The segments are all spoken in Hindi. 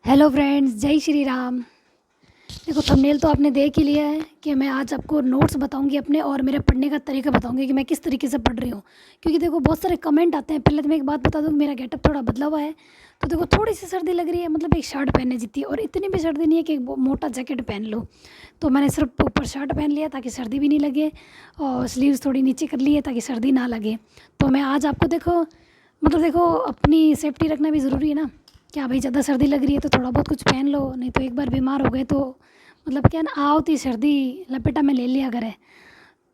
हेलो फ्रेंड्स, जय श्री राम। देखो, थंबनेल तो आपने देख ही लिया है कि मैं आज आपको नोट्स बताऊंगी अपने और मेरे पढ़ने का तरीका बताऊंगी कि मैं किस तरीके से पढ़ रही हूँ। क्योंकि देखो, बहुत सारे कमेंट आते हैं। पहले तो मैं एक बात बता दूँ, मेरा गेटअप थोड़ा बदला हुआ है। तो देखो, थोड़ी सी सर्दी लग रही है, मतलब एक शर्ट पहनने जितनी, और इतनी भी सर्दी नहीं है कि एक मोटा जैकेट पहन लो। तो मैंने सिर्फ ऊपर शर्ट पहन लिया ताकि सर्दी भी नहीं लगे, और स्लीव्स थोड़ी नीचे कर ली है ताकि सर्दी ना लगे। तो मैं आज आपको देखो, मतलब देखो, अपनी सेफ्टी रखना भी ज़रूरी है ना। क्या भाई, ज़्यादा सर्दी लग रही है तो थोड़ा बहुत कुछ पहन लो, नहीं तो एक बार बीमार हो गए तो मतलब क्या ना, आवती सर्दी लपेटा में ले लिया करे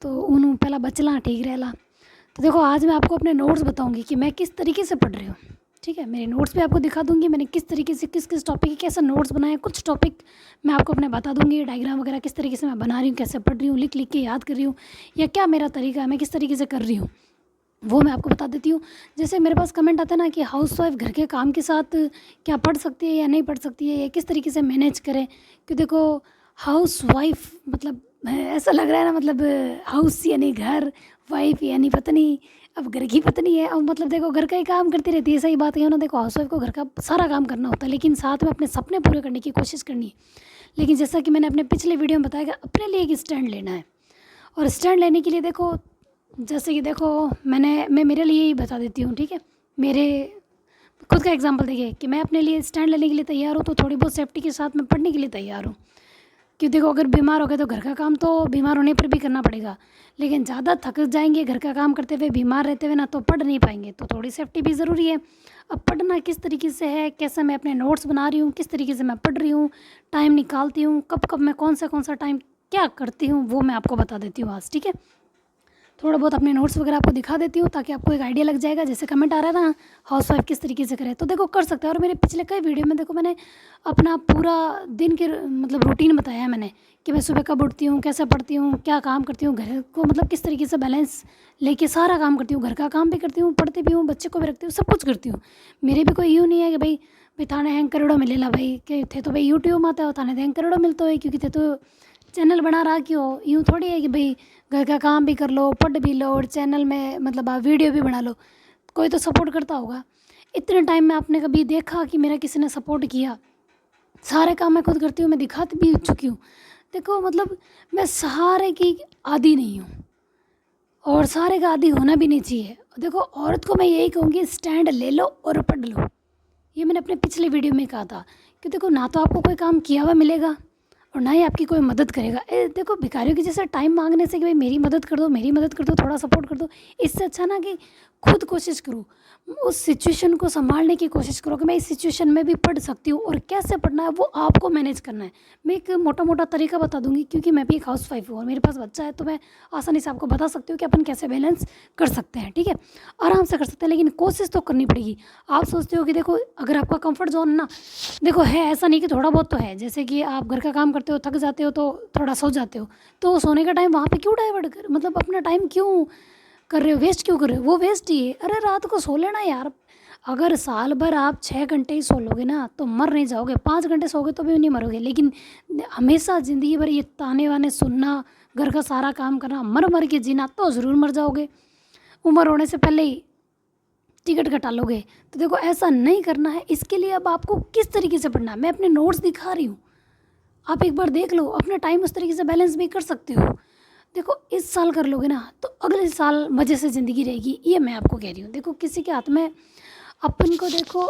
तो उन पहला बचला ठीक रहेला। तो देखो, आज मैं आपको अपने नोट्स बताऊंगी कि मैं किस तरीके से पढ़ रही हूँ। ठीक है, मेरे नोट्स भी आपको दिखा दूंगी मैंने किस तरीके से किस किस टॉपिक के कैसे नोट्स बनाए। कुछ टॉपिक मैं आपको अपने बता दूंगी, डायग्राम वगैरह किस तरीके से मैं बना रही हूँ, कैसे पढ़ रही हूँ, लिख लिख के याद कर रही हूँ, या क्या मेरा तरीका है, मैं किस तरीके से कर रही हूँ, वो मैं आपको बता देती हूँ। जैसे मेरे पास कमेंट आता है ना कि हाउसवाइफ घर के काम के साथ क्या पढ़ सकती है या नहीं पढ़ सकती है, या किस तरीके से मैनेज करें। कि देखो, हाउसवाइफ मतलब ऐसा लग रहा है ना, मतलब हाउस यानी घर, वाइफ यानी पत्नी। अब घर की पत्नी है, और मतलब देखो, घर का ही काम करती रहती है। सही बात है ना। देखो, हाउसवाइफ को घर का सारा काम करना होता है, लेकिन साथ में अपने सपने पूरे करने की कोशिश करनी है। लेकिन जैसा कि मैंने अपने पिछले वीडियो में बताया कि अपने लिए एक स्टैंड लेना है। और स्टैंड लेने के लिए देखो, जैसे कि देखो, मैं मेरे लिए ही बता देती हूँ। ठीक है, मेरे खुद का एग्जांपल देखिए कि मैं अपने लिए स्टैंड लेने के लिए तैयार हूँ, तो थोड़ी बहुत सेफ्टी के साथ मैं पढ़ने के लिए तैयार हूँ। कि देखो, अगर बीमार हो गए तो घर का काम तो बीमार होने पर भी करना पड़ेगा, लेकिन ज़्यादा थक जाएंगे घर का काम करते हुए, बीमार रहते हुए ना, तो पढ़ नहीं पाएंगे। तो थोड़ी सेफ्टी भी ज़रूरी है। अब पढ़ना किस तरीके से है, कैसे मैं अपने नोट्स बना रही हूँ, किस तरीके से मैं पढ़ रही हूँ, टाइम निकालती हूँ, कब कब मैं कौन सा टाइम क्या करती हूँ, वो मैं आपको बता देती हूँ आज। ठीक है, थोड़ा बहुत अपने नोट्स वगैरह आपको दिखा देती हूँ ताकि आपको एक आइडिया लग जाएगा। जैसे कमेंट आ रहा है ना, हाउस वाइफ किस तरीके से करे, तो देखो कर सकते हैं। और मेरे पिछले कई वीडियो में देखो, मैंने अपना पूरा दिन के मतलब रूटीन बताया है मैंने, कि मैं सुबह कब उठती हूँ, कैसे पढ़ती हूँ, क्या काम करती हूँ, घर को मतलब किस तरीके से बैलेंस लेके सारा काम करती हूँ। घर का काम भी करती हूँ, पढ़ती भी हूँ, बच्चे को भी रखती हूँ, सब कुछ करती हूँ। मेरे भी कोई यूँ नहीं है कि भाई भाई थाने हैंग करोड़ों मिलेला भाई, कि थे तो भाई यूट्यूब में आते हो थाने हैंग करोड़ों मिलते हो, क्योंकि थे तो चैनल बना रहा क्यों। यूँ थोड़ी है कि भाई घर का काम भी कर लो, पढ़ भी लो, और चैनल में मतलब आप वीडियो भी बना लो। कोई तो सपोर्ट करता होगा। इतने टाइम में आपने कभी देखा कि मेरा किसी ने सपोर्ट किया? सारे काम मैं खुद करती हूँ, मैं दिखाती भी चुकी हूँ। देखो, मतलब मैं सहारे की आदी नहीं हूँ, और सहारे का आदी होना भी नहीं चाहिए। देखो, औरत को मैं यही कहूँगी, स्टैंड ले लो और पढ़ लो। ये मैंने अपने पिछले वीडियो में कहा था कि देखो, ना तो आपको कोई काम किया हुआ मिलेगा, और ना ही आपकी कोई मदद करेगा। देखो, भिखारियों की जैसे टाइम मांगने से कि भाई मेरी मदद कर दो, मेरी मदद कर दो, थोड़ा सपोर्ट कर दो, इससे अच्छा ना कि खुद कोशिश करूँ, उस सिचुएशन को संभालने की कोशिश करो कि मैं इस सिचुएशन में भी पढ़ सकती हूँ, और कैसे पढ़ना है वो आपको मैनेज करना है। मैं एक मोटा मोटा तरीका बता दूंगी, क्योंकि मैं भी एक हाउस वाइफ हूँ और मेरे पास बच्चा है, तो मैं आसानी से आपको बता सकती हूँ कि अपन कैसे बैलेंस कर सकते हैं। ठीक है, आराम से कर सकते हैं, लेकिन कोशिश तो करनी पड़ेगी। आप सोचते हो कि देखो, अगर आपका कंफर्ट जोन ना, देखो है ऐसा नहीं कि थोड़ा बहुत तो है, जैसे कि आप घर का काम करते हो, थक जाते हो तो थोड़ा सो जाते हो, तो सोने का टाइम वहाँ पे क्यों डाइवर्ट कर, मतलब अपना टाइम क्यों कर रहे हो, वेस्ट क्यों कर रहे हो? वो वेस्ट ही है। अरे रात को सो लेना यार। अगर साल भर आप 6 घंटे ही सो लोगे ना तो मर नहीं जाओगे, 5 घंटे सोओगे तो भी नहीं मरोगे। लेकिन हमेशा ज़िंदगी भर ये ताने वाने सुनना, घर का सारा काम करना, मर मर के जीना, तो ज़रूर मर जाओगे। उम्र होने से पहले ही टिकट कटा लोगे। तो देखो, ऐसा नहीं करना है। इसके लिए अब आपको किस तरीके से पढ़ना है, मैं अपने नोट्स दिखा रही हूँ, आप एक बार देख लो। अपना टाइम उस तरीके से बैलेंस भी कर सकते हो। देखो, इस साल कर लोगे ना तो अगले साल मज़े से ज़िंदगी रहेगी, ये मैं आपको कह रही हूँ। देखो, किसी के हाथ में अपन को देखो,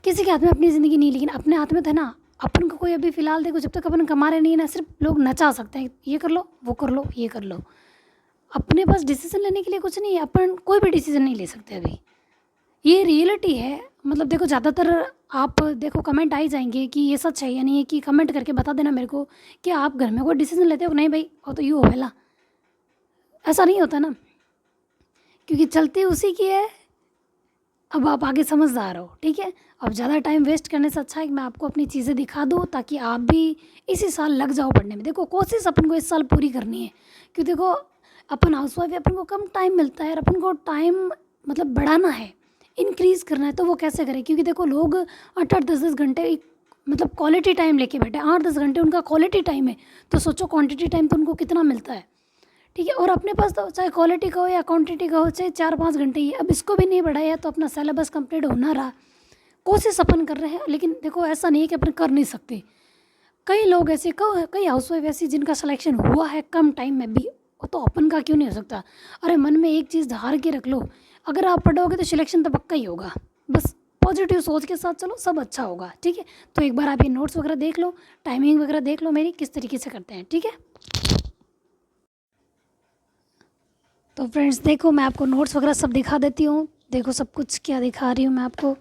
किसी के हाथ में अपनी ज़िंदगी नहीं, लेकिन अपने हाथ में था ना। अपन को कोई अभी फ़िलहाल देखो, जब तक अपन कमा रहे नहीं है ना, सिर्फ लोग नचा सकते हैं, ये कर लो, वो कर लो, ये कर लो। अपने पास डिसीजन लेने के लिए कुछ नहीं है, अपन कोई भी डिसीजन नहीं ले सकते अभी। ये रियलिटी है। मतलब देखो, ज़्यादातर आप देखो कमेंट आ ही जाएंगे कि ये सच है या नहीं है, कि कमेंट करके बता देना मेरे को कि आप घर में कोई डिसीजन लेते हो नहीं भाई, और तो यूँ होवेला। ऐसा नहीं होता ना, क्योंकि चलती उसी की है। अब आप आगे समझदार हो। ठीक है, अब ज़्यादा टाइम वेस्ट करने से अच्छा है कि मैं आपको अपनी चीज़ें दिखा दूँ, ताकि आप भी इसी साल लग जाओ पढ़ने में। देखो, कोशिश अपन को इस साल पूरी करनी है, क्योंकि देखो, अपन हाउस वाइफ है, अपन को कम टाइम मिलता है, और अपन को टाइम मतलब बढ़ाना है, इंक्रीज़ करना है। तो वो कैसे करें? क्योंकि देखो, लोग 8-8 10-10 घंटे मतलब क्वालिटी टाइम लेके बैठे, 8-10 घंटे उनका क्वालिटी टाइम है, तो सोचो क्वांटिटी टाइम तो उनको कितना मिलता है। ठीक है, और अपने पास तो चाहे क्वालिटी का हो या क्वांटिटी का हो, चाहे 4-5 घंटे ही, अब इसको भी नहीं बढ़ाया तो अपना सिलेबस कंप्लीट होना रहा, कोशिश अपन कर रहे हैं, लेकिन देखो ऐसा नहीं है कि अपन कर नहीं सकते। कई लोग ऐसे, कई हाउसवाइफ ऐसी जिनका सिलेक्शन हुआ है कम टाइम में भी, तो अपन का क्यों नहीं हो सकता। अरे मन में एक चीज़ धार के रख लो, अगर आप पढ़ोगे तो सिलेक्शन तो पक्का ही होगा। बस पॉजिटिव सोच के साथ चलो, सब अच्छा होगा, ठीक है। तो एक बार आप ये नोट्स वगैरह देख लो, टाइमिंग वगैरह देख लो मेरी किस तरीके से करते हैं, ठीक है। तो फ्रेंड्स देखो, मैं आपको नोट्स वगैरह सब दिखा देती हूँ। देखो सब कुछ क्या दिखा रही हूँ मैं आपको।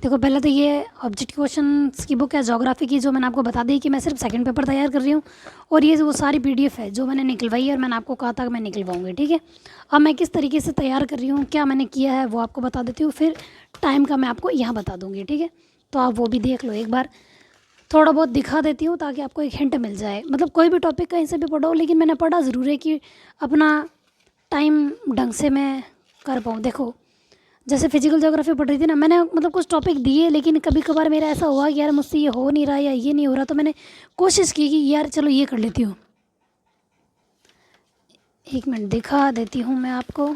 देखो पहले तो ये ऑब्जेक्टिव क्वेश्चंस की बुक है ज्योग्राफी की, जो मैंने आपको बता दी कि मैं सिर्फ सेकंड पेपर तैयार कर रही हूँ। और ये वो सारी पीडीएफ है जो मैंने निकलवाई है, और मैंने आपको कहा था कि मैं निकलवाऊँगी, ठीक है। अब मैं किस तरीके से तैयार कर रही हूँ, क्या मैंने किया है, वो आपको बता देती हूँ। फिर टाइम का मैं आपको यहाँ बता दूँगी, ठीक है। तो आप वो भी देख लो एक बार, थोड़ा बहुत दिखा देती हूँ ताकि आपको एक हिंट मिल जाए। मतलब कोई भी टॉपिक कहीं से भी पढ़ो, लेकिन मैंने पढ़ा ज़रूर है कि अपना टाइम ढंग से मैं कर पाऊँ। देखो जैसे फिजिकल ज्योग्राफी पढ़ रही थी ना, मैंने मतलब कुछ टॉपिक दिए, लेकिन कभी कभार मेरा ऐसा हुआ कि यार मुझसे ये हो नहीं रहा या ये नहीं हो रहा, तो मैंने कोशिश की कि यार चलो ये कर लेती हूँ। एक मिनट दिखा देती हूँ मैं आपको।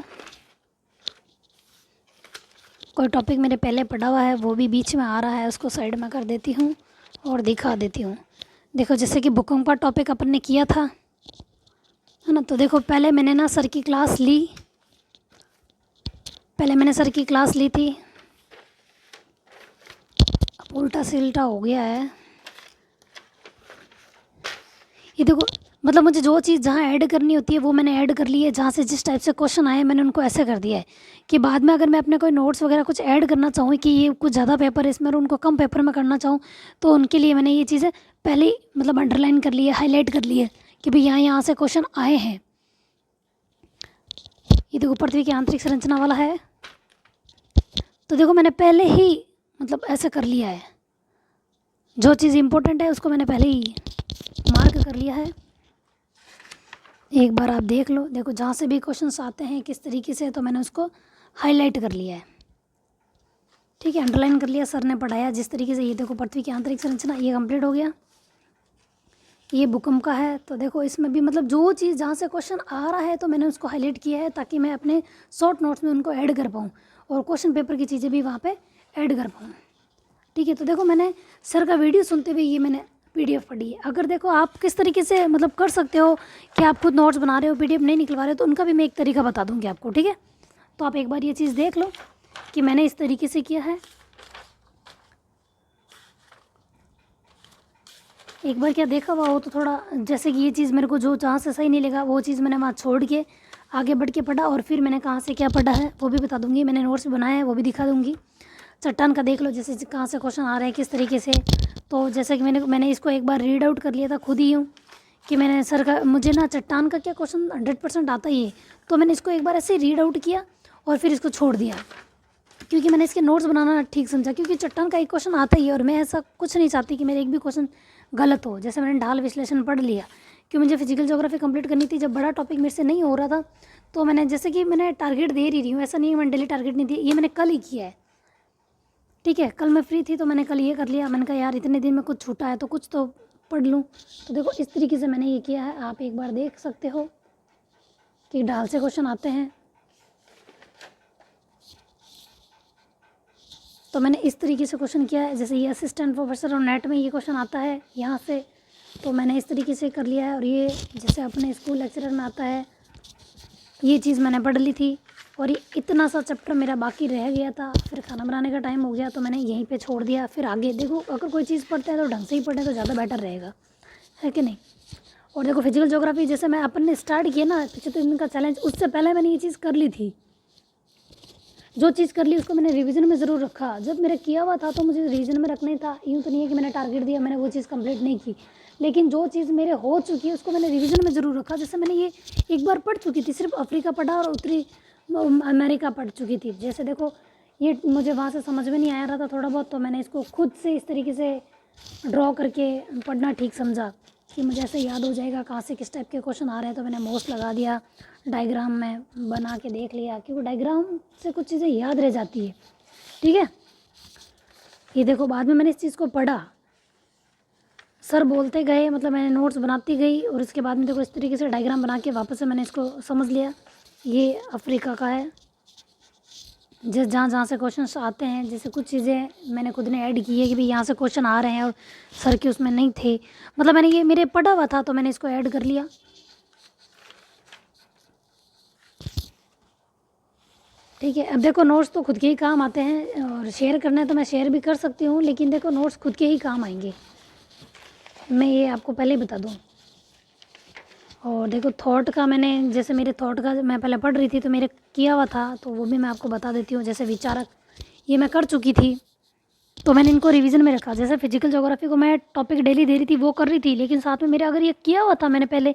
कोई टॉपिक मेरे पहले पढ़ा हुआ है वो भी बीच में आ रहा है, उसको साइड में कर देती हूँ और दिखा देती हूँ। देखो जैसे कि भूकंप का टॉपिक अपन ने किया था, है ना। तो देखो पहले मैंने ना सर की क्लास ली, पहले मैंने सर की क्लास ली थी। अब उल्टा सिल्टा हो गया है ये। देखो मतलब मुझे जो चीज़ जहाँ ऐड करनी होती है वो मैंने ऐड कर ली है, जहाँ से जिस टाइप से क्वेश्चन आए मैंने उनको ऐसे कर दिया है कि बाद में अगर मैं अपने कोई नोट्स वगैरह कुछ ऐड करना चाहूँ कि ये कुछ ज़्यादा पेपर है इसमें और उनको कम पेपर में करना चाहूँ, तो उनके लिए मैंने ये चीज़ें पहले ही मतलब अंडरलाइन कर ली है, हाईलाइट कर ली है कि भाई यहाँ से क्वेश्चन आए हैं। ये देखो पृथ्वी की आंतरिक संरचना वाला है, तो देखो मैंने पहले ही मतलब ऐसे कर लिया है, जो चीज़ इम्पोर्टेंट है उसको मैंने पहले ही मार्क कर लिया है। एक बार आप देख लो, देखो जहाँ से भी क्वेश्चंस आते हैं किस तरीके से, तो मैंने उसको हाईलाइट कर लिया है, ठीक है, अंडरलाइन कर लिया। सर ने पढ़ाया जिस तरीके से। ये देखो पृथ्वी की आंतरिक संरचना, ये कंप्लीट हो गया। ये भूकंप का है, तो देखो इसमें भी मतलब जो चीज़ जहाँ से क्वेश्चन आ रहा है तो मैंने उसको हाईलाइट किया है ताकि मैं अपने शॉर्ट नोट्स में उनको ऐड कर पाऊँ और क्वेश्चन पेपर की चीज़ें भी वहाँ पे ऐड कर पाऊँ, ठीक है। तो देखो मैंने सर का वीडियो सुनते हुए ये मैंने पीडीएफ पढ़ी है। अगर देखो आप किस तरीके से मतलब कर सकते हो कि आप खुद नोट्स बना रहे हो, पीडीएफ नहीं निकलवा रहे हो, तो उनका भी मैं एक तरीका बता दूँगी आपको, ठीक है। तो आप एक बार ये चीज़ देख लो कि मैंने इस तरीके से किया है। एक बार क्या देखा हुआ हो तो थोड़ा, जैसे कि ये चीज़ मेरे को जो जहाँ से सही नहीं लगा वो चीज़ मैंने वहाँ छोड़ के आगे बढ़ के पढ़ा, और फिर मैंने कहाँ से क्या पढ़ा है वो भी बता दूँगी। मैंने नोट्स बनाए हैं वो भी दिखा दूँगी। चट्टान का देख लो, जैसे कहाँ से क्वेश्चन आ रहे हैं किस तरीके से। तो जैसे कि मैंने इसको एक बार रीड आउट कर लिया था खुद ही यूँ कि मैंने सर का, मुझे ना चट्टान का क्या क्वेश्चन 100% आता ही है, तो मैंने इसको एक बार ऐसे ही रीड आउट किया और फिर इसको छोड़ दिया, क्योंकि मैंने इसके नोट्स बनाना ठीक समझा। क्योंकि चट्टान का एक क्वेश्चन आता ही है और मैं ऐसा कुछ नहीं चाहती कि मेरे एक भी क्वेश्चन गलत हो। जैसे मैंने ढाल विश्लेषण पढ़ लिया कि मुझे फिजिकल ज्योग्राफी कंप्लीट करनी थी, जब बड़ा टॉपिक मेरे से नहीं हो रहा था तो मैंने, जैसे कि मैंने टारगेट दे रही हूँ, ऐसा नहीं है मैंने डेली टारगेट नहीं दी, ये मैंने कल ही किया है, ठीक है। कल मैं फ्री थी तो मैंने कल ये कर लिया। मैंने कहा यार इतने दिन में कुछ छूटा है तो कुछ तो पढ़ लूँ। तो देखो इस तरीके से मैंने ये किया है, आप एक बार देख सकते हो कि ढाल से क्वेश्चन आते हैं। तो मैंने इस तरीके से क्वेश्चन किया है, जैसे ये असिस्टेंट प्रोफेसर और नेट में ये क्वेश्चन आता है यहाँ से, तो मैंने इस तरीके से कर लिया है। और ये जैसे अपने स्कूल लेक्चरर में आता है, ये चीज़ मैंने पढ़ ली थी। और ये इतना सा चैप्टर मेरा बाकी रह गया था, फिर खाना बनाने का टाइम हो गया तो मैंने यहीं पे छोड़ दिया। फिर आगे देखो, अगर कोई चीज़ पढ़ते हैं तो ढंग से ही पढ़े तो ज़्यादा बेटर रहेगा, है कि नहीं। और देखो फिजिकल ज्योग्राफी जैसे मैं अपन ने स्टार्ट किया ना 75 दिन का चैलेंज, उससे पहले मैंने ये चीज़ कर ली थी। जो चीज़ कर ली उसको मैंने रिवीजन में ज़रूर रखा। जब मेरा किया हुआ था तो मुझे रिवीजन में रखना ही था। यूँ तो नहीं है कि मैंने टारगेट दिया मैंने वो चीज़ कंप्लीट नहीं की, लेकिन जो चीज़ मेरे हो चुकी है उसको मैंने रिवीजन में ज़रूर रखा। जैसे मैंने ये एक बार पढ़ चुकी थी, सिर्फ अफ्रीका पढ़ा और उत्तरी अमेरिका पढ़ चुकी थी। जैसे देखो ये मुझे वहाँ से समझ में नहीं आया रहा था थोड़ा बहुत, तो मैंने इसको खुद से इस तरीके से ड्रॉ करके पढ़ना ठीक समझा कि मुझे ऐसे याद हो जाएगा कहाँ से किस टाइप के क्वेश्चन आ रहे हैं। तो मैंने मोस्ट लगा दिया, डायग्राम में बना के देख लिया, क्योंकि डायग्राम से कुछ चीज़ें याद रह जाती है, ठीक है। ये देखो बाद में मैंने इस चीज़ को पढ़ा, सर बोलते गए, मतलब मैंने नोट्स बनाती गई और इसके बाद में देखो इस तरीके से डायग्राम बना के वापस से मैंने इसको समझ लिया। ये अफ्रीका का है, जिस जहाँ जहाँ से क्वेश्चन आते हैं, जैसे कुछ चीज़ें मैंने खुद ने ऐड की है कि भाई यहाँ से क्वेश्चन आ रहे हैं और सर के उसमें नहीं थे, मतलब मैंने ये मेरे पढ़ा हुआ था तो मैंने इसको ऐड कर लिया। ठीक है, अब देखो नोट्स तो खुद के ही काम आते हैं, और शेयर करना है तो मैं शेयर भी कर सकती हूँ, लेकिन देखो नोट्स खुद के ही काम आएंगे, मैं ये आपको पहले ही बता दूँ। और देखो थॉट का मैंने, जैसे मेरे थॉट का मैं पहले पढ़ रही थी तो मेरे किया हुआ था, तो वो भी मैं आपको बता देती हूँ। जैसे विचारक ये मैं कर चुकी थी, तो मैंने इनको रिवीजन में रखा। जैसे फिजिकल ज्योग्राफी को मैं टॉपिक डेली दे रही थी, वो कर रही थी, लेकिन साथ में मेरे अगर ये किया हुआ था मैंने पहले,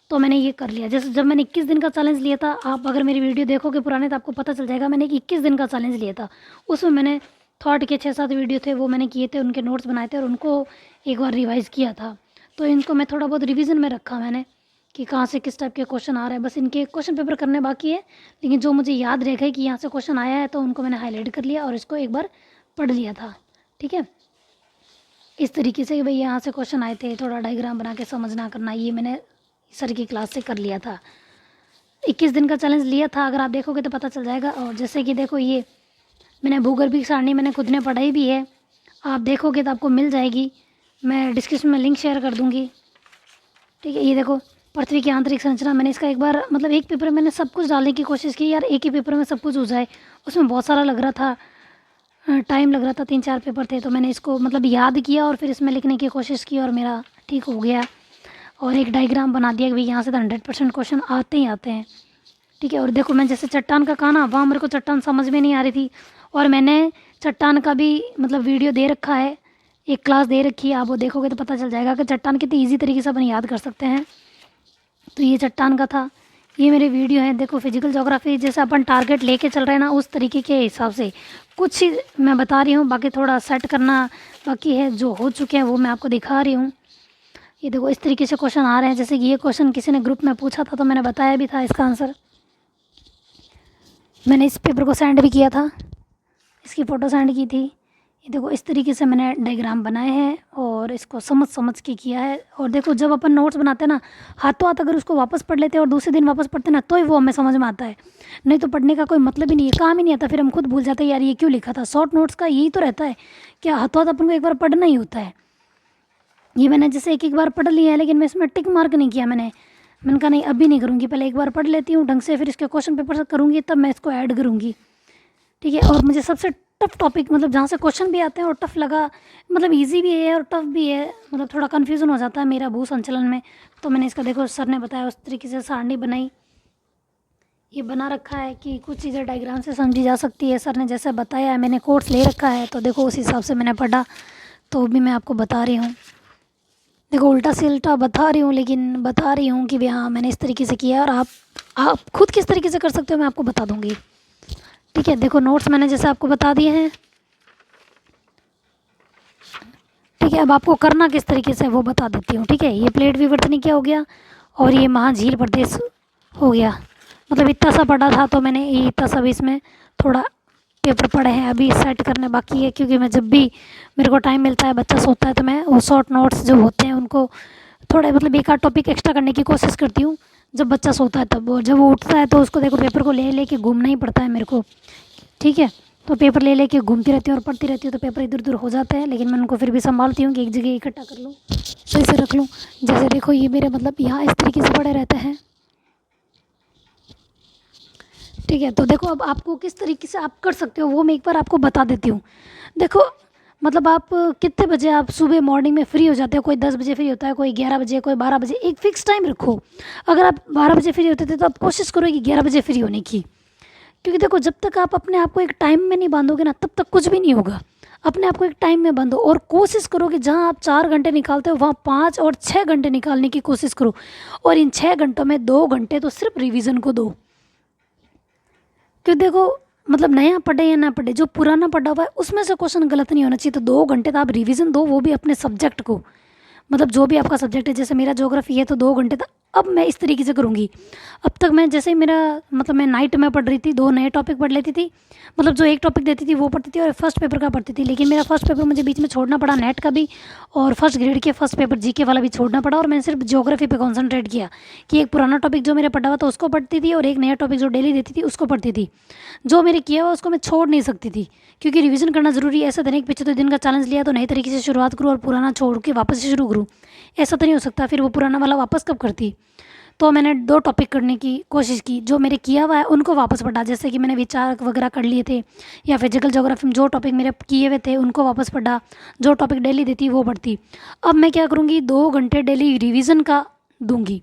तो मैंने ये कर लिया। जैसे जब मैंने 21 दिन का चैलेंज लिया था, आप अगर मेरी वीडियो देखोगे पुराने तो आपको पता चल जाएगा, मैंने 21 दिन का चैलेंज लिया था। उसमें मैंने थॉट के 6-7 वीडियो थे वो मैंने किए थे, उनके नोट्स बनाए थे और उनको एक बार रिवाइज़ किया था। तो इनको मैं थोड़ा बहुत रिवीजन में रखा मैंने, कि कहाँ से किस टाइप के क्वेश्चन आ रहे हैं। बस इनके क्वेश्चन पेपर करने बाकी है, लेकिन जो मुझे याद रह गए कि यहाँ से क्वेश्चन आया है तो उनको मैंने हाईलाइट कर लिया और इसको एक बार पढ़ लिया था। ठीक है, इस तरीके से भाई यहाँ से क्वेश्चन आए थे, थोड़ा डायग्राम बना के समझना करना, ये मैंने सर की क्लास से कर लिया था। 21 दिन का चैलेंज लिया था, अगर आप देखोगे तो पता चल जाएगा। और जैसे कि देखो ये मैंने भूगर्भिक सारणी मैंने खुद ने पढ़ाई भी है, आप देखोगे तो आपको मिल जाएगी, मैं डिस्क्रिप्शन में लिंक शेयर कर दूँगी। ठीक है, ये देखो पृथ्वी की आंतरिक संरचना, मैंने इसका एक बार मतलब एक पेपर में मैंने सब कुछ डालने की कोशिश की यार, एक ही पेपर में सब कुछ हो जाए, उसमें बहुत सारा लग रहा था, टाइम लग रहा था, 3-4 पेपर थे, तो मैंने इसको मतलब याद किया और फिर इसमें लिखने की कोशिश की और मेरा ठीक हो गया। और एक डायग्राम बना दिया कि भाई यहाँ से तो 100% क्वेश्चन आते ही आते हैं। ठीक है, और देखो मैं जैसे चट्टान का कहा ना, वहाँ मेरे को चट्टान समझ में नहीं आ रही थी, और मैंने चट्टान का भी मतलब वीडियो दे रखा है, एक क्लास दे रखी है, आप वो देखोगे तो पता चल जाएगा कि चट्टान कितनी ईजी तरीके से अपन याद कर सकते हैं। तो ये चट्टान का था, ये मेरे वीडियो है। देखो फिजिकल ज्योग्राफी जैसे अपन टारगेट लेके चल रहे हैं ना, उस तरीके के हिसाब से कुछ ही मैं बता रही हूँ, बाकी थोड़ा सेट करना बाकी है, जो हो चुके हैं वो मैं आपको दिखा रही हूँ। ये देखो इस तरीके से क्वेश्चन आ रहे हैं, जैसे कि ये क्वेश्चन किसी ने ग्रुप में पूछा था तो मैंने बताया भी था इसका आंसर, मैंने इस पेपर को सेंड भी किया था, इसकी फ़ोटो सेंड की थी। ये देखो इस तरीके से मैंने डायग्राम बनाए हैं और इसको समझ समझ के किया है। और देखो जब अपन नोट्स बनाते हैं ना, हाथों हाथ अगर उसको वापस पढ़ लेते हैं और दूसरे दिन वापस पढ़ते हैं ना, तो ही वो हमें समझ में आता है, नहीं तो पढ़ने का कोई मतलब ही नहीं है, काम ही नहीं आता, फिर हम खुद भूल जाते हैं यार ये क्यों लिखा था। शॉर्ट नोट्स का यही तो रहता है कि हाथों हाथ अपन को एक बार पढ़ना ही होता है। ये मैंने जैसे एक एक बार पढ़ लिया है, लेकिन मैं इसमें टिक मार्क नहीं किया, मैंने कहा नहीं अभी नहीं करूँगी, पहले एक बार पढ़ लेती हूँ ढंग से, फिर इसके क्वेश्चन पेपर से करूँगी तब मैं इसको ऐड करूँगी। ठीक है, और मुझे सबसे टफ टॉपिक मतलब जहाँ से क्वेश्चन भी आते हैं और टफ लगा, मतलब इजी भी है और टफ भी है, मतलब थोड़ा कन्फ्यूज़न हो जाता है मेरा भू संचलन में, तो मैंने इसका देखो सर ने बताया उस तरीके से सारणी बनाई, ये बना रखा है कि कुछ चीज़ें डायग्राम से समझी जा सकती है, सर ने जैसे बताया है, मैंने कोर्स ले रखा है तो देखो उस हिसाब से मैंने पढ़ा, तो भी मैं आपको बता रही हूँ। देखो उल्टा सील्टा बता रही हूँ, लेकिन बता रही हूँ कि भाई हाँ मैंने इस तरीके से किया, और आप खुद किस तरीके से कर सकते हो मैं आपको बता दूँगी। ठीक है, देखो नोट्स मैंने जैसे आपको बता दिए हैं। ठीक है, अब आपको करना किस तरीके से वो बता देती हूँ। ठीक है, ये प्लेट विवर्तनिक क्या हो गया और ये महाझील प्रदेश हो गया, मतलब इतना सा पढ़ा था तो मैंने ये इतना सा भी इसमें थोड़ा पेपर पढ़े हैं, अभी सेट करने बाकी है, क्योंकि मैं जब भी मेरे को टाइम मिलता है, बच्चा सोता है, तो मैं वो शॉर्ट नोट्स जो होते हैं उनको थोड़े मतलब एक आध टॉपिक एक्स्ट्रा करने की कोशिश करती हूँ जब बच्चा सोता है तब, और जब वो उठता है तो उसको देखो पेपर को ले लेके घूमना ही पड़ता है मेरे को। ठीक है, तो पेपर ले लेके घूमती रहती हूँ और पढ़ती रहती हूँ, तो पेपर इधर उधर हो जाते हैं, लेकिन मैं उनको फिर भी संभालती हूँ कि एक जगह इकट्ठा कर लूँ, सही से रख लूँ। जैसे देखो ये मेरे मतलब यहाँ इस तरीके से पड़े रहते हैं। ठीक है, तो देखो अब आपको किस तरीके से आप कर सकते हो वो मैं एक बार आपको बता देती हूँ। देखो मतलब आप कितने बजे आप सुबह मॉर्निंग में फ्री हो जाते हो, कोई 10 बजे फ्री होता है, कोई 11 बजे, कोई 12 बजे, एक फ़िक्स टाइम रखो। अगर आप 12 बजे फ्री होते थे तो आप कोशिश करो कि 11 बजे फ्री होने की, क्योंकि देखो जब तक आप अपने आप को एक टाइम में नहीं बांधोगे ना तब तक कुछ भी नहीं होगा। अपने आप को एक टाइम में बांधो और कोशिश करो कि जहाँ आप 4 घंटे निकालते हो वहाँ 5 और 6 घंटे निकालने की कोशिश करो, और इन 6 घंटों में 2 घंटे तो सिर्फ रिवीजन को दो। क्योंकि देखो मतलब नया पढ़े या ना पढ़े, जो पुराना पढ़ा हुआ है उसमें से क्वेश्चन गलत नहीं होना चाहिए, तो 2 घंटे तो आप रिवीजन दो, वो भी अपने सब्जेक्ट को, मतलब जो भी आपका सब्जेक्ट है, जैसे मेरा ज्योग्राफी है तो 2 घंटे तक अब मैं इस तरीके से करूँगी। अब तक मैं जैसे ही मेरा मतलब मैं नाइट में पढ़ रही थी, 2 नए टॉपिक पढ़ लेती थी, मतलब जो एक टॉपिक देती थी वो पढ़ती थी और फर्स्ट पेपर का पढ़ती थी। लेकिन मेरा फर्स्ट पेपर मुझे बीच में छोड़ना पड़ा नेट का भी, और फर्स्ट ग्रेड के फर्स्ट पेपर जीके वाला भी छोड़ना पड़ा, और मैंने सिर्फ ज्योग्राफी पे कॉन्सेंट्रेट किया कि एक पुराना टॉपिक जो मेरा पढ़ा हुआ था उसको पढ़ती थी और एक नया टॉपिक जो डेली देती थी उसको पढ़ती थी। जो मेरे किया हुआ उसको मैं छोड़ नहीं सकती थी, क्योंकि रिवीजन करना ज़रूरी है। ऐसा तो नहीं कि 75 दिन का चैलेंज लिया तो नए तरीके से शुरुआत करूँ और पुराना छोड़ के वापस से शुरू करूँ, ऐसा तो नहीं हो सकता। फिर वो पुराना वाला वापस कब करती। तो मैंने 2 टॉपिक करने की कोशिश की, जो मेरे किया हुआ है उनको वापस पढ़ा, जैसे कि मैंने विचार वगैरह कर लिए थे, या फिजिकल ज्योग्राफी में जो टॉपिक मेरे किए हुए थे उनको वापस पढ़ा, जो टॉपिक डेली देती वो पढ़ती। अब मैं क्या करूँगी, 2 घंटे डेली रिवीजन का दूंगी।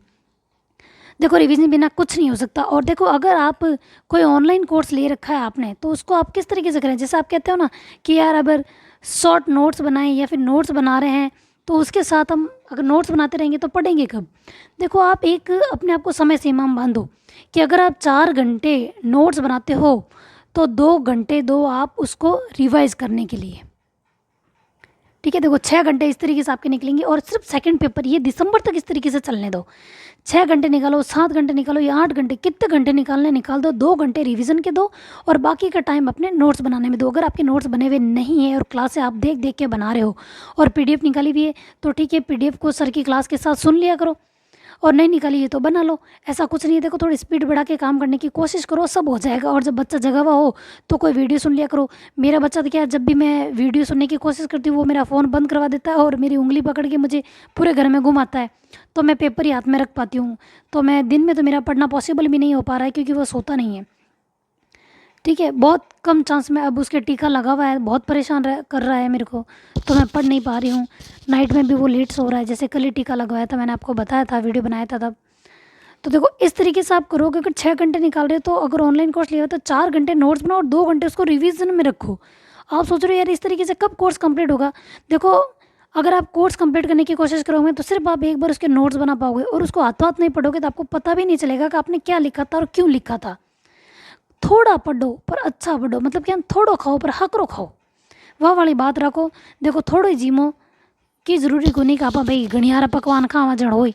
देखो रिवीजन बिना कुछ नहीं हो सकता। और देखो अगर आप कोई ऑनलाइन कोर्स ले रखा है आपने, तो उसको आप किस तरीके से करें, जैसे आप कहते हो ना कि यार अगर शॉर्ट नोट्स बनाएं या फिर नोट्स बना रहे हैं तो उसके साथ हम अगर नोट्स बनाते रहेंगे तो पढ़ेंगे कब। देखो आप एक अपने आप को समय सीमा में बांधो कि अगर आप 4 घंटे नोट्स बनाते हो तो 2 घंटे दो आप उसको रिवाइज करने के लिए। ठीक है, देखो 6 घंटे इस तरीके से आपके निकलेंगे, और सिर्फ सेकंड पेपर ये दिसंबर तक इस तरीके से चलने दो। 6 घंटे निकालो, 7 घंटे निकालो या 8 घंटे, कितने घंटे निकालने निकाल दो। 2 घंटे रिवीजन के दो और बाकी का टाइम अपने नोट्स बनाने में दो। अगर आपके नोट्स बने हुए नहीं है और क्लास से आप देख देख के बना रहे हो और पीडीएफ निकाली हुई है तो ठीक है, पीडीएफ को सर की क्लास के साथ सुन लिया करो, और नहीं निकाली है तो बना लो। ऐसा कुछ नहीं है, देखो थोड़ी स्पीड बढ़ा के काम करने की कोशिश करो, सब हो जाएगा। और जब बच्चा जगा हुआ हो तो कोई वीडियो सुन लिया करो। मेरा बच्चा तो क्या है, जब भी मैं वीडियो सुनने की कोशिश करती हूँ वो मेरा फ़ोन बंद करवा देता है और मेरी उंगली पकड़ के मुझे पूरे घर में घुमाता है, तो मैं पेपर ही हाथ में रख पाती हूँ। तो मैं दिन में तो मेरा पढ़ना पॉसिबल भी नहीं हो पा रहा है क्योंकि वो सोता नहीं है। ठीक है, बहुत कम चांस में अब उसके टीका लगा हुआ है, बहुत परेशान कर रहा है मेरे को, तो मैं पढ़ नहीं पा रही हूँ। नाइट में भी वो लेट सो रहा है, जैसे कल ही टीका लगवाया था, मैंने आपको बताया था, वीडियो बनाया था तब। तो देखो इस तरीके से आप करोगे। अगर 6 घंटे निकाल रहे हो तो अगर ऑनलाइन कोर्स लिया हो तो 4 घंटे नोट्स बनाओ और 2 घंटे उसको रिवीजन में रखो। आप सोच रहे हो यार इस तरीके से कब कोर्स कंप्लीट होगा। देखो अगर आप कोर्स कंप्लीट करने की कोशिश करोगे तो सिर्फ आप एक बार उसके नोट्स बना पाओगे, और उसको हाथों हाथ नहीं पढ़ोगे तो आपको पता भी नहीं चलेगा कि आपने क्या लिखा था और क्यों लिखा था। थोड़ा पढ़ो पर अच्छा पढ़ो, मतलब क्या, थोड़ो खाओ पर हकरो खाओ, वह वाली बात रखो। देखो थोड़ो ही जीमो की ज़रूरी को नहीं कहा भाई घणियारा पकवान खावा जड़ हो,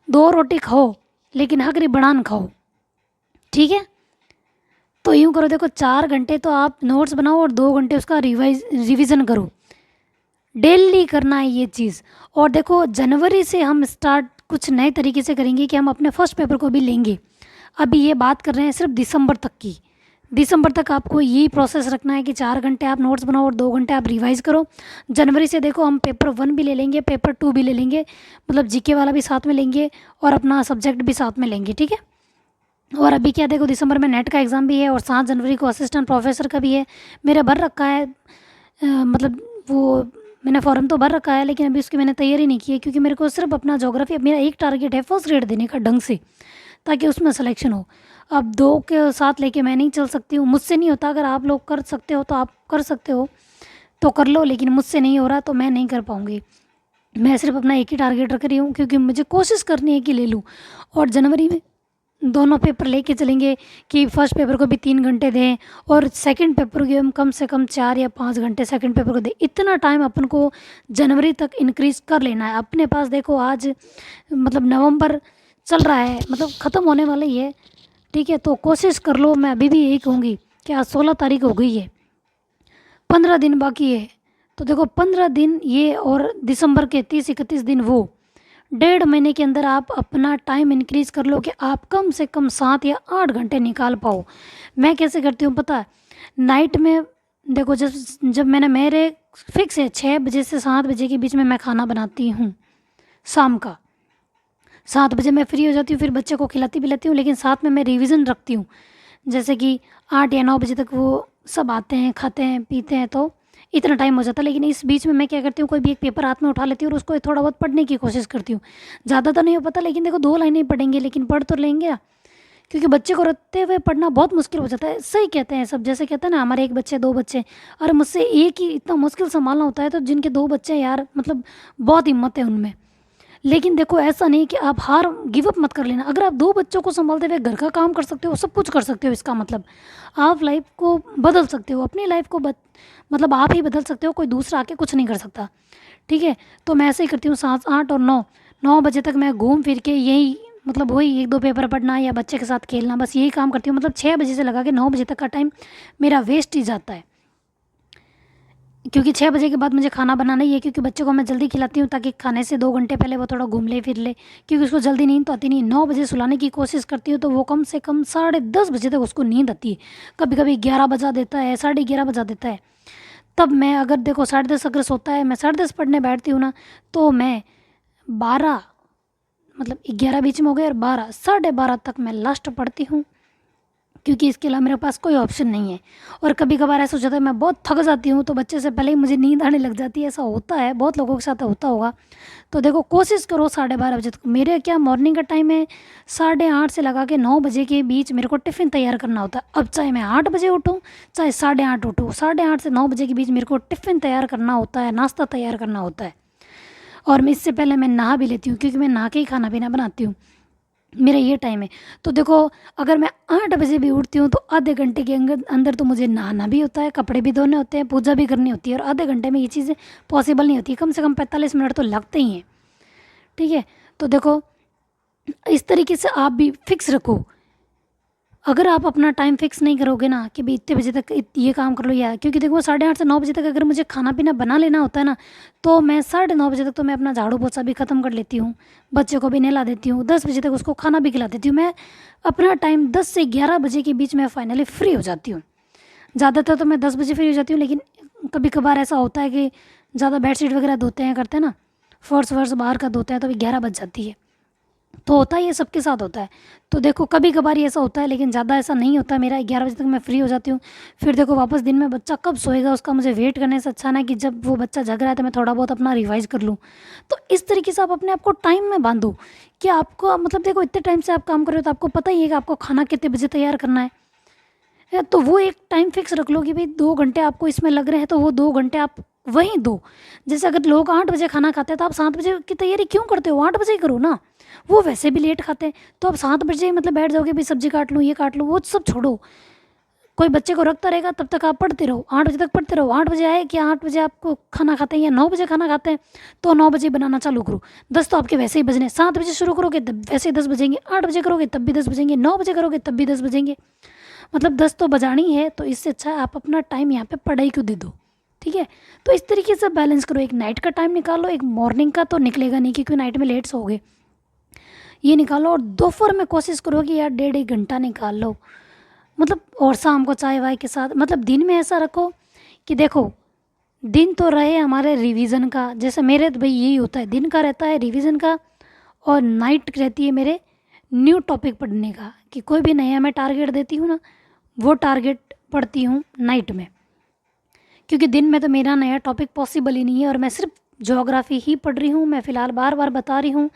2 रोटी खाओ लेकिन हकरी बनान खाओ। ठीक है, तो यूँ करो, देखो 4 घंटे तो आप नोट्स बनाओ और 2 घंटे उसका रिवीजन करो। डेली करना है ये चीज़। और देखो जनवरी से हम स्टार्ट कुछ नए तरीके से करेंगे कि हम अपने फर्स्ट पेपर को भी लेंगे। अभी ये बात कर रहे हैं सिर्फ दिसंबर तक की। दिसंबर तक आपको यही प्रोसेस रखना है कि 4 घंटे आप नोट्स बनाओ और 2 घंटे आप रिवाइज करो। जनवरी से देखो हम पेपर 1 भी ले लेंगे, पेपर 2 भी ले लेंगे, मतलब जीके वाला भी साथ में लेंगे और अपना सब्जेक्ट भी साथ में लेंगे। ठीक है, और अभी क्या, देखो दिसंबर में नेट का एग्ज़ाम भी है और 7 जनवरी को असिस्टेंट प्रोफेसर का भी है। मेरा भर रखा है, मतलब वो मैंने फॉर्म तो भर रखा है लेकिन अभी उसकी मैंने तैयारी नहीं की है, क्योंकि मेरे को सिर्फ अपना ज्योग्राफी, मेरा एक टारगेट है फर्स्ट ग्रेड देने का ढंग से, ताकि उसमें सिलेक्शन हो। अब 2 के साथ लेके मैं नहीं चल सकती हूँ, मुझसे नहीं होता। अगर आप लोग कर सकते हो तो आप कर सकते हो तो कर लो, लेकिन मुझसे नहीं हो रहा तो मैं नहीं कर पाऊँगी। मैं सिर्फ अपना एक ही टारगेट रख रही हूँ क्योंकि मुझे कोशिश करनी है कि ले लूँ। और जनवरी में दोनों पेपर लेके चलेंगे कि फर्स्ट पेपर को भी 3 घंटे दें और सेकंड पेपर को हम कम से कम 4 या 5 घंटे सेकंड पेपर को दें। इतना टाइम अपन को जनवरी तक इंक्रीज कर लेना है अपने पास। देखो आज मतलब नवंबर चल रहा है, मतलब ख़त्म होने वाला ही है। ठीक है, तो कोशिश कर लो। मैं अभी भी यही कहूँगी कि आज 16 तारीख हो गई है, 15 दिन बाकी है। तो देखो 15 दिन ये और दिसंबर के 30-31 दिन वो, 1.5 महीने के अंदर आप अपना टाइम इंक्रीज कर लो कि आप कम से कम 7 या 8 घंटे निकाल पाओ। मैं कैसे करती हूँ पता है, नाइट में देखो जब मैंने मेरे फिक्स है 6 बजे से 7 बजे के बीच में मैं खाना बनाती हूँ। शाम का 7 बजे मैं फ्री हो जाती हूँ, फिर बच्चे को खिलाती पिलाती हूँ, लेकिन साथ में मैं रिवीजन रखती हूँ। जैसे कि 8 या 9 बजे तक वो सब आते हैं, खाते हैं, पीते हैं, तो इतना टाइम हो जाता है। लेकिन इस बीच में मैं क्या करती हूँ, कोई भी एक पेपर हाथ में उठा लेती हूँ और उसको थोड़ा बहुत पढ़ने की कोशिश करती हूँ। ज़्यादा तो नहीं हो पाता, लेकिन देखो 2 लाइनें ही पढ़ेंगे लेकिन पढ़ तो लेंगे, क्योंकि बच्चे को रखते हुए पढ़ना बहुत मुश्किल हो जाता है। सही कहते हैं सब, जैसे कहते हैं ना हमारे 1 बच्चे 2 बच्चे, अरे मुझसे एक ही इतना मुश्किल संभालना होता है, तो जिनके 2 बच्चे यार मतलब बहुत हिम्मत है उनमें। लेकिन देखो ऐसा नहीं कि आप हार गिव अप मत कर लेना। अगर आप 2 बच्चों को संभालते हुए घर का काम कर सकते हो, सब कुछ कर सकते हो, इसका मतलब आप लाइफ को बदल सकते हो, अपनी लाइफ को मतलब आप ही बदल सकते हो, कोई दूसरा आके कुछ नहीं कर सकता। ठीक है, तो मैं ऐसे ही करती हूँ। 7, 8 और 9 बजे तक मैं घूम फिर के यही मतलब वही 1-2 पेपर पढ़ना या बच्चे के साथ खेलना, बस यही काम करती हूँ। मतलब 6 बजे से लगा के 9 बजे तक का टाइम मेरा वेस्ट ही जाता है, क्योंकि 6 बजे के बाद मुझे खाना बनाना ही है, क्योंकि बच्चे को मैं जल्दी खिलाती हूँ ताकि खाने से 2 घंटे पहले वो थोड़ा घूम ले फिर ले, क्योंकि उसको जल्दी नींद तो आती नहीं। 9 बजे सुलाने की कोशिश करती हूँ तो वो कम से कम 10:30 बजे तक उसको नींद आती है। कभी कभी 11 बजा देता है, 11:30 बजा देता है। तब मैं अगर देखो 10:30 अगर सोता है, मैं 10:30 पढ़ने बैठती हूँ ना, तो मैं 12 मतलब 11 बीच में हो गए और 12 12:30 तक मैं लास्ट पढ़ती हूँ, क्योंकि इसके अलावा मेरे पास कोई ऑप्शन नहीं है। और कभी कभार ऐसा हो जाता है मैं बहुत थक जाती हूँ तो बच्चे से पहले ही मुझे नींद आने लग जाती है। ऐसा होता है, बहुत लोगों के साथ होता होगा। तो देखो कोशिश करो 12:30 बजे तक। मेरे क्या मॉर्निंग का टाइम है 8:30 से लगा के 9 बजे के बीच मेरे को टिफ़िन तैयार करना होता है। अब चाहे मैं 8 बजे उठूँ चाहे 8:30 उठूँ, 8:30 से 9 बजे के बीच मेरे को टिफ़िन तैयार करना होता है, नाश्ता तैयार करना होता है। और मैं इससे पहले मैं नहा भी लेती हूँ, क्योंकि मैं नहा के ही खाना पीना बनाती हूँ, मेरा ये टाइम है। तो देखो अगर मैं 8 बजे भी उठती हूँ तो आधे घंटे के अंदर अंदर तो मुझे नहाना भी होता है, कपड़े भी धोने होते हैं, पूजा भी करनी होती है, और आधे घंटे में ये चीज़ें पॉसिबल नहीं होती, कम से कम 45 मिनट तो लगते ही हैं। ठीक है, तो देखो इस तरीके से आप भी फिक्स रखो। अगर आप अपना टाइम फिक्स नहीं करोगे ना कि भाई इतने बजे तक ये काम कर लो, या क्योंकि देखो 8:30 से 9 बजे तक अगर मुझे खाना पीना बना लेना होता है ना, तो मैं 9:30 बजे तक तो मैं अपना झाड़ू पोछा भी ख़त्म कर लेती हूँ, बच्चे को भी नहला देती हूँ, 10 बजे तक उसको खाना भी खिला देती हूँ। मैं अपना टाइम 10 से 11 बजे के बीच में फाइनली फ्री हो जाती हूँ। ज़्यादातर तो मैं 10 बजे फ्री हो जाती हूँ, लेकिन कभी कभार ऐसा होता है कि ज़्यादा बेडशीट वगैरह धोते हैं करते हैं ना, फर्श वर्श बाहर का धोते हैं, तो 11 बज जाती है। तो होता है, ये सबके साथ होता है। तो देखो कभी कभार ये ऐसा होता है, लेकिन ज़्यादा ऐसा नहीं होता। मेरा 11 बजे तक मैं फ्री हो जाती हूँ। फिर देखो वापस दिन में बच्चा कब सोएगा उसका मुझे वेट करने से अच्छा ना कि जब वो बच्चा जग रहा है तो मैं थोड़ा बहुत अपना रिवाइज़ कर लूँ। तो इस तरीके से आप अपने आप को टाइम में बांधो कि आपको मतलब देखो इतने टाइम से आप काम कर रहे हो तो आपको पता ही है कि आपको खाना कितने बजे तैयार करना है। तो वो एक टाइम फिक्स रख लो कि भाई 2 घंटे आपको इसमें लग रहे हैं, तो वो 2 घंटे आप वहीं दो। जैसे अगर लोग 8 बजे खाना खाते हैं तो आप 7 बजे की तैयारी क्यों करते हो, 8 बजे ही करो ना। वो वैसे भी लेट खाते हैं, तो आप 7 बजे मतलब बैठ जाओगे, भाई सब्जी काट लूँ ये काट लूँ, वो सब छोड़ो। कोई बच्चे को रखता रहेगा तब तक आप पढ़ते रहो, 8 बजे तक पढ़ते रहो। 8 बजे आए कि 8 बजे आपको खाना खाते हैं या 9 बजे खाना खाते हैं, तो 9 बजे बनाना चालू करो। 10 तो आपके वैसे ही बजने, 7 बजे शुरू करोगे तब वैसे ही 10 बजेंगे, 8 बजे करोगे तब भी 10 बजेंगे, 9 बजे करोगे तब भी 10 बजेंगे। मतलब 10 तो बजानी है, तो इससे अच्छा है आप अपना टाइम यहाँ पे पढ़ाई को दे दो। ठीक है, तो इस तरीके से बैलेंस करो। एक नाइट का टाइम निकालो, एक मॉर्निंग का तो निकलेगा नहीं क्योंकि नाइट में लेट सोओगे, ये निकालो। और दोपहर में कोशिश करो कि यार 1.5 घंटा निकाल लो, मतलब। और शाम को चाय वाय के साथ, मतलब दिन में ऐसा रखो कि देखो दिन तो रहे हमारे रिवीजन का, जैसे मेरे तो भाई यही होता है, दिन का रहता है रिवीजन का और नाइट रहती है मेरे न्यू टॉपिक पढ़ने का। कि कोई भी नया मैं टारगेट देती हूँ ना, वो टारगेट पढ़ती हूँ नाइट में, क्योंकि दिन में तो मेरा नया टॉपिक पॉसिबल ही नहीं है। और मैं सिर्फ ज्योग्राफी ही पढ़ रही हूँ, मैं फ़िलहाल बार बार बता रही हूँ,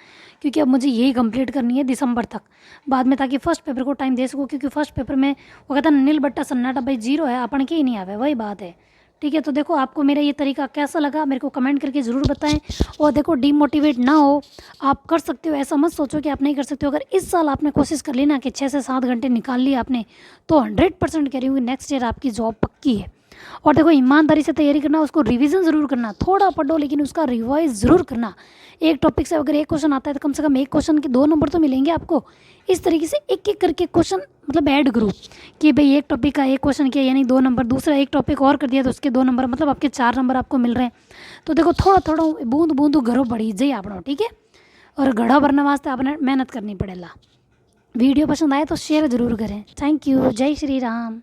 क्योंकि अब मुझे यही कंप्लीट करनी है दिसंबर तक, बाद में, ताकि फर्स्ट पेपर को टाइम दे सकूँ। क्योंकि फर्स्ट पेपर में वो कहता है नील बट्टा सन्नाटा भाई 0 है, अपन के ही नहीं आवे, वही बात है। ठीक है, तो देखो आपको मेरा ये तरीका कैसा लगा मेरे को कमेंट करके ज़रूर बताएं। और देखो डीमोटिवेट ना हो, आप कर सकते हो, ऐसा मत सोचो कि आप नहीं कर सकते हो। अगर इस साल आपने कोशिश कर ली ना कि 6 से 7 घंटे निकाल लिए आपने, तो 100% कह रही हूँ नेक्स्ट ईयर आपकी जॉब पक्की है। और देखो ईमानदारी से तैयारी करना, उसको रिवीजन ज़रूर करना, थोड़ा पढ़ो लेकिन उसका रिवाइज ज़रूर करना। एक टॉपिक से अगर एक क्वेश्चन आता है तो कम से कम एक क्वेश्चन के 2 नंबर तो मिलेंगे आपको। इस तरीके से एक एक करके क्वेश्चन मतलब ऐड करो कि भाई एक टॉपिक का एक क्वेश्चन किया यानी 2 नंबर, दूसरा एक टॉपिक और कर दिया तो उसके 2 नंबर, मतलब आपके 4 नंबर आपको मिल रहे हैं। तो देखो थोड़ा थोड़ा बूंद बूंद घरो बढ़ी जाइए आपनो। ठीक है, और घड़ा भरने वास्ते आपने मेहनत करनी पड़ेगा। वीडियो पसंद आए तो शेयर ज़रूर करें। थैंक यू, जय श्री राम।